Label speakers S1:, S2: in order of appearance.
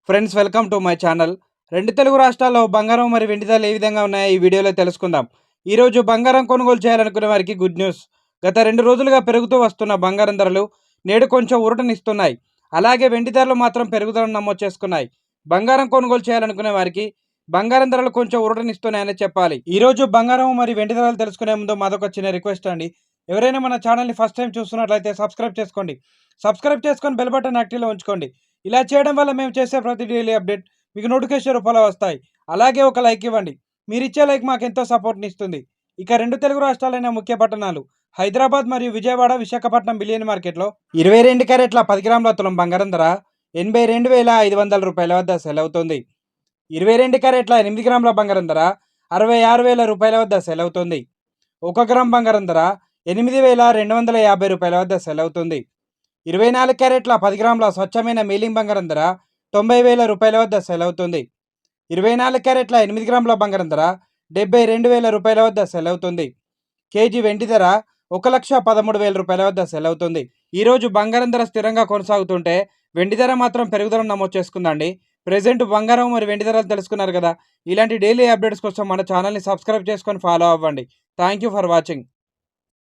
S1: Friends, welcome to my channel. రెండు తెలుగు రాష్ట్రాల్లో బంగారం మరి వెండి ధరలు ఏ విధంగా ఉన్నాయో ఈ వీడియోలో తెలుసుకుందాం. ఈరోజు బంగారం కొనుగోలు చేయాలనుకునే వారికి గుడ్ న్యూస్. గత 2 రోజులుగా పెరుగుతూ వస్తున్న బంగారం ధరలు నేడు కొంచెం ఊరటనిస్తున్నాయి. అలాగే వెండి ధరలు మాత్రం పెరుగుదలను నమోదు చేసుకున్నాయి. బంగారం కొనుగోలు చేయాలనుకునే వారికి బంగారం ధరలు కొంచెం ఊరటనిస్తున్నాయని చెప్పాలి. ఈరోజు బంగారం మరి వెండి ధరలు తెలుసుకునే ముందు మాదొక చిన్న రిక్వెస్ట్ అండి. ఎవరైనా మన ఛానల్ని ఫస్ట్ టైం చూస్తున్నట్లయితే సబ్స్క్రైబ్ చేసుకోండి. సబ్స్క్రైబ్ చేసుకొని బెల్ బటన్ యాక్టివ్లో ఉంచుకోండి. ఇలా చేయడం వల్ల మేము చేసే ప్రతి డైలీ అప్డేట్ మీకు నోటిఫికేషన్ రూపంలో వస్తాయి. అలాగే ఒక లైక్ ఇవ్వండి. మీరిచ్చే లైక్ మాకు ఎంతో సపోర్ట్ని ఇస్తుంది. ఇక రెండు తెలుగు రాష్ట్రాలైన ముఖ్య పట్టణాలు హైదరాబాద్ మరియు విజయవాడ, విశాఖపట్నం బిలియన్ మార్కెట్లో 22 క్యారెట్ల 10 గ్రాముల తులం బంగారం ధర 82,500 రూపాయల వద్ద సెల్ అవుతుంది. 22 క్యారెట్ల 8 గ్రాముల బంగారం ధర 66,000 రూపాయల వద్ద సెల్ అవుతుంది. 1 గ్రామ్ బంగారం ధర 8,250 రూపాయల వద్ద సెల్ అవుతుంది. 24 క్యారెట్ల 10 గ్రాముల స్వచ్ఛమైన మీలింగ్ బంగారం ధర 90,000 రూపాయల వద్ద సెల్ అవుతుంది. 24 క్యారెట్ల 8 గ్రాముల బంగారం ధర 72,000 రూపాయల వద్ద సెల్ అవుతుంది. కేజీ వెండి ధర 1,13,000 రూపాయల వద్ద సెల్ అవుతుంది. ఈరోజు బంగారం ధర స్థిరంగా కొనసాగుతుంటే వెండి ధర మాత్రం పెరుగుదలను నమోదు చేసుకుందండి. ప్రెజెంట్ బంగారం మరి వెండి ధరలు తెలుసుకున్నారు కదా. ఇలాంటి డైలీ అప్డేట్స్ కోసం మన ఛానల్ని సబ్స్క్రైబ్ చేసుకొని ఫాలో అవ్వండి. Thank you for watching.